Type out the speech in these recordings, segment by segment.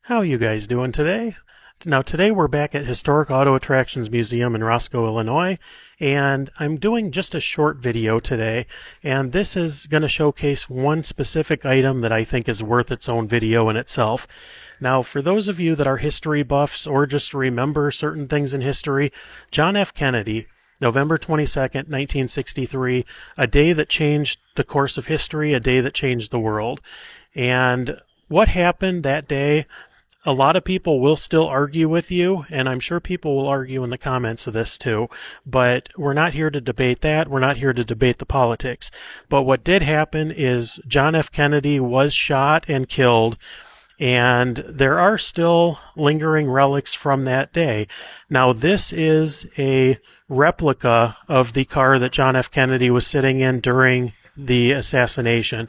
How you guys doing today? Now today we're back at Historic Auto Attractions Museum in Roscoe, Illinois, and I'm doing just a short video today, and this is going to showcase one specific item that I think is worth its own video in itself. Now for those of you that are history buffs or just remember certain things in history, John F. Kennedy, November 22nd, 1963, a day that changed the course of history, a day that changed the world. And what happened that day? A lot of people will still argue with you, and I'm sure people will argue in the comments of this too, but we're not here to debate that. We're not here to debate the politics. But what did happen is John F. Kennedy was shot and killed, and there are still lingering relics from that day. Now, this is a replica of the car that John F. Kennedy was sitting in during the assassination.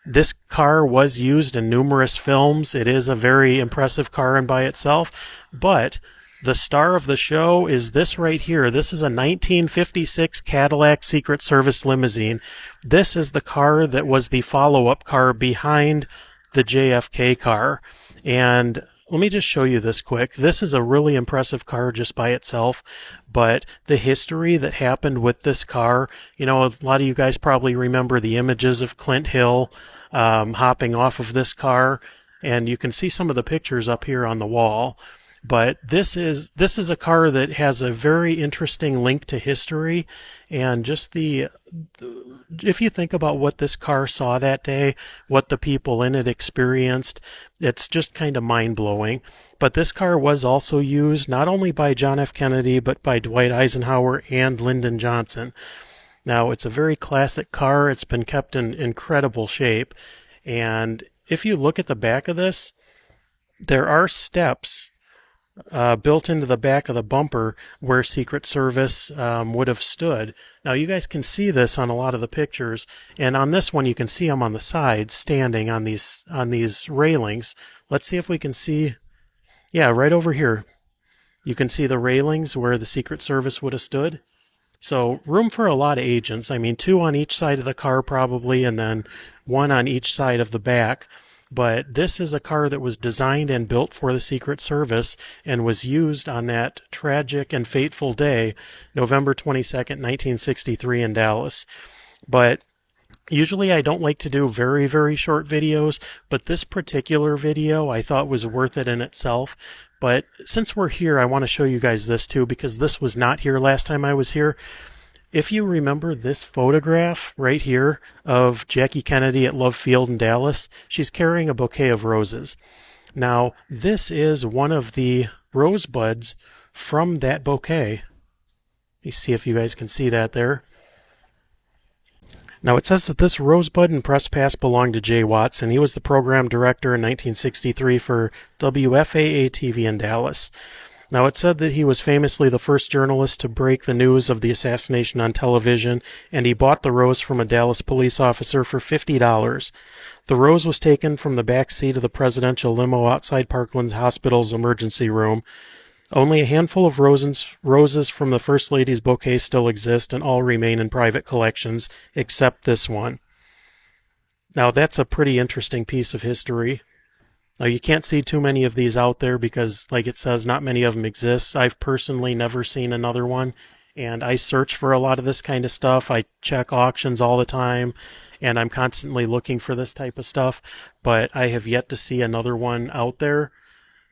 This car was used in numerous films. It is a very impressive car in by itself, but the star of the show is this right here. This is a 1956 Cadillac Secret Service Limousine. This is the car that was the follow-up car behind the JFK car. And let me just show you this quick. This is a really impressive car just by itself, but the history that happened with this car, you know, a lot of you guys probably remember the images of Clint Hill hopping off of this car, and you can see some of the pictures up here on the wall. But this is a car that has a very interesting link to history, and just if you think about what this car saw that day, what the people in it experienced, it's just kind of mind-blowing. But this car was also used not only by John F. Kennedy, but by Dwight Eisenhower and Lyndon Johnson. Now, it's a very classic car. It's been kept in incredible shape, and if you look at the back of this, there are steps built into the back of the bumper where Secret Service would have stood. Now you guys can see this on a lot of the pictures, and on this one you can see them on the side standing on these railings. Let's see if we can see. Yeah, right over here. You can see the railings where the Secret Service would have stood. So room for a lot of agents. I mean, 2 on each side of the car probably, and then 1 on each side of the back. But this is a car that was designed and built for the Secret Service and was used on that tragic and fateful day, November 22nd, 1963 in Dallas. But usually I don't like to do very, very short videos, but this particular video I thought was worth it in itself. But since we're here, I want to show you guys this too, because this was not here last time I was here. If you remember this photograph right here of Jackie Kennedy at Love Field in Dallas, she's carrying a bouquet of roses. Now, this is one of the rosebuds from that bouquet. Let me see if you guys can see that there. Now, it says that this rosebud and press pass belonged to Jay Watts, and he was the program director in 1963 for WFAA-TV in Dallas. Now, it said that he was famously the first journalist to break the news of the assassination on television, and he bought the rose from a Dallas police officer for $50. The rose was taken from the back seat of the presidential limo outside Parkland Hospital's emergency room. Only a handful of roses from the First Lady's bouquet still exist, and all remain in private collections, except this one. Now, that's a pretty interesting piece of history. Now, you can't see too many of these out there because, like it says, not many of them exist. I've personally never seen another one, and I search for a lot of this kind of stuff. I check auctions all the time, and I'm constantly looking for this type of stuff, but I have yet to see another one out there.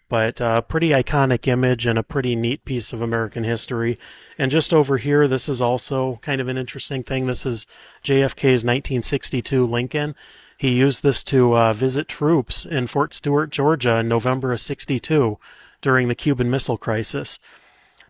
But a pretty iconic image and a pretty neat piece of American history. And just over here, this is also kind of an interesting thing. This is JFK's 1962 Lincoln. He used this to visit troops in Fort Stewart, Georgia in November of '62 during the Cuban Missile Crisis.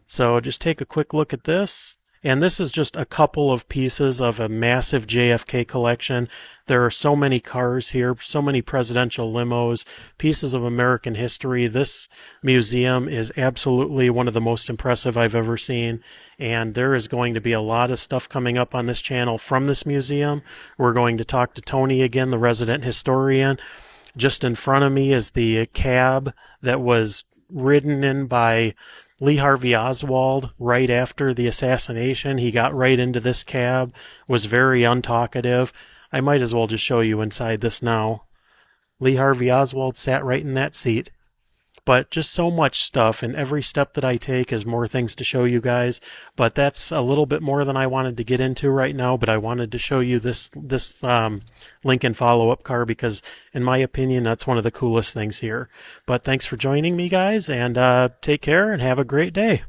So just take a quick look at this. And this is just a couple of pieces of a massive JFK collection. There are so many cars here, so many presidential limos, pieces of American history. This museum is absolutely one of the most impressive I've ever seen. And there is going to be a lot of stuff coming up on this channel from this museum. We're going to talk to Tony again, the resident historian. Just in front of me is the cab that was ridden in by Lee Harvey Oswald right after the assassination. He got right into this cab, was very untalkative. I might as well just show you inside this now. Lee Harvey Oswald sat right in that seat. but just so much stuff, and every step that I take is more things to show you guys. But that's a little bit more than I wanted to get into right now, but I wanted to show you this Lincoln follow-up car because, in my opinion, that's one of the coolest things here. But thanks for joining me, guys, and take care and have a great day.